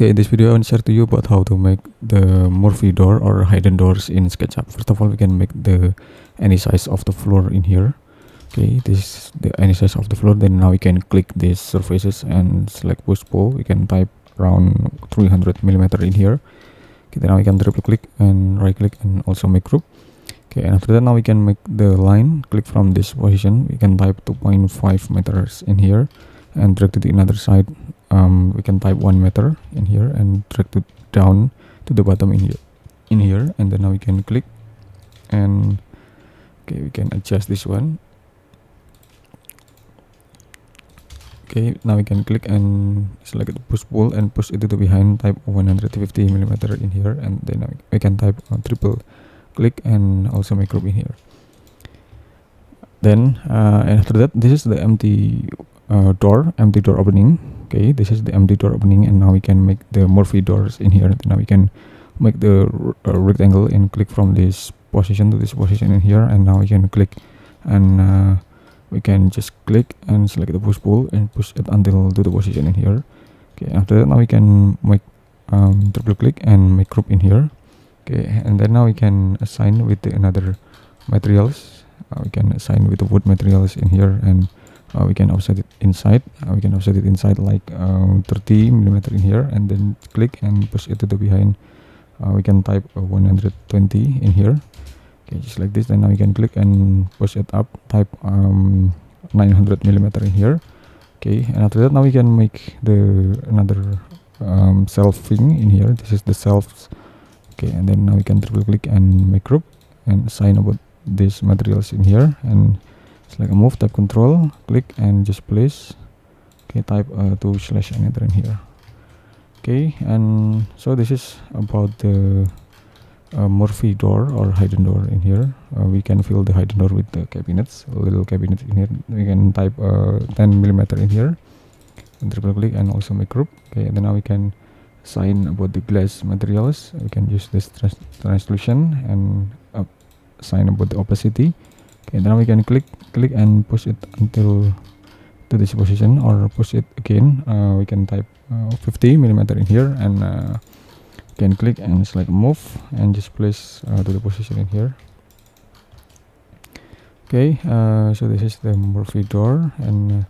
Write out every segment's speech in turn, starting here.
Okay, in this video I want to share to you about how to make the Murphy door or hidden doors in SketchUp. First of all, we can make the any size of the floor in here. Okay, this is the any size of the floor. Then now we can click these surfaces and select push pull. We can type around 300 millimeter in here. Okay, then now we can triple click and right click and also make group. Okay, and after that now we can make the line. Click from this position. We can type 2.5 meters in here and drag to the another side. We can type 1 meter in here and drag to down to the bottom in here, and then now we can click and okay, we can adjust this one. Okay, now we can click and select the push pull and push it to the behind, type 150 millimeter in here, and then we can type triple click and also make group in here. Then and after that, this is the empty door opening. Okay, this is the empty door opening, and now we can make the Murphy doors in here. Now we can make the rectangle and click from this position to this position in here, and now we can click and we can just click and select the push pull and push it until to the position in here. Okay, after that now we can make triple click and make group in here. Okay, and then now we can assign with the another materials. We can assign with the wood materials in here, and we can offset it inside. We can offset it inside like 30 millimeter in here, and then click and push it to the behind. We can type 120 in here. Okay, just like this. Then now we can click and push it up, type 900 millimeter in here. Okay, and after that now we can make the another shelving in here. This is the shelves. Okay, and then now we can triple click and make group and assign about these materials in here, and select a move, type control, click and just place. Okay, type 2/ and enter in here. Okay, and so this is about the Murphy door or hidden door in here. We can fill the hidden door with the cabinets, a little cabinet in here. We can type 10 millimeter in here and triple click and also make group. Okay, and then now we can assign about the glass materials. We can use this translucent and assign about the opacity. Okay, then we can click and push it until to this position, or push it again. We can type 50 millimeter in here, and can click and select move and just place to the position in here. Okay, so this is the Murphy door, and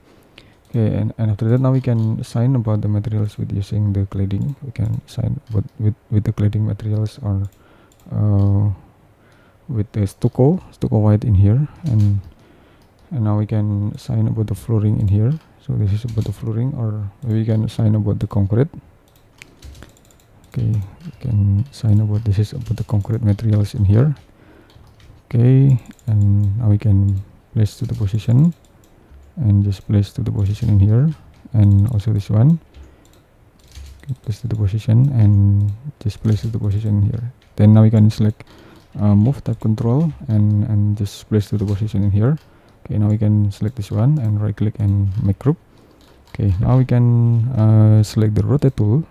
okay, and after that now we can assign about the materials with using the cladding. We can assign with the cladding materials, or with the stucco white in here, and now we can assign about the flooring in here. So this is about the flooring, or we can assign about the concrete. Okay, we can assign about this is about the concrete materials in here. Okay, and now we can place to the position and just place to the position in here, and also this one. Okay, place to the position and just place to the position in here. Then now we can select move, type control and just place to the position in here. Okay, now we can select this one and right click and make group. Okay, now we can select the rotate tool.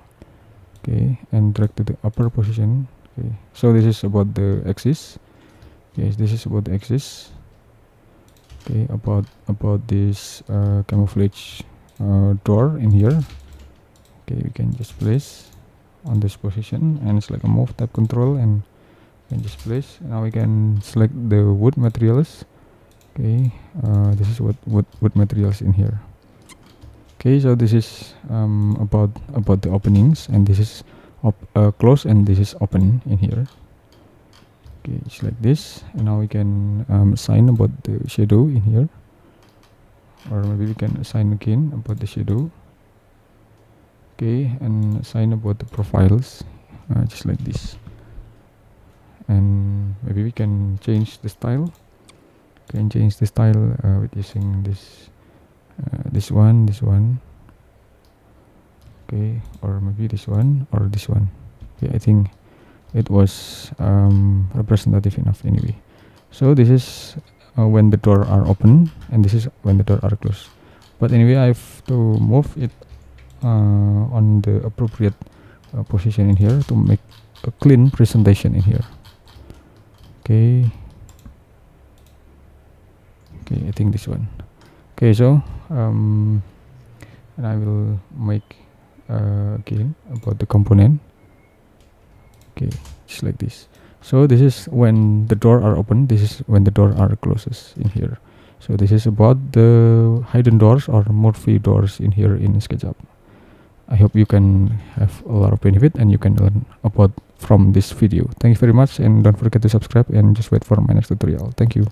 Okay, and drag to the upper position. Okay, so this is about the axis. Yes, this is about the axis. Okay, about this camouflage door in here. Okay, we can just place on this position and select a move, type control and just place. Now we can select the wood materials. Okay, this is what wood materials in here. Okay, so this is about the openings, and this is close and this is open in here. Okay, just like this. And now we can assign about the shadow in here, or maybe we can assign again about the shadow. Okay, and assign about the profiles, just like this. And maybe we can change the style. Can change the style with using this one, okay, or maybe this one or this one. Okay, I think it was representative enough anyway. So this is when the door are open, and this is when the door are closed. But anyway, I have to move it on the appropriate position in here to make a clean presentation in here. Okay, I think this one. Okay, so and I will make again about the component. Okay, just like this. So this is when the door are open, this is when the door are closes in here. So this is about the hidden doors or Murphy doors in here in SketchUp. I hope you can have a lot of benefit and you can learn about from this video. Thank you very much, and don't forget to subscribe and just wait for my next tutorial. Thank you.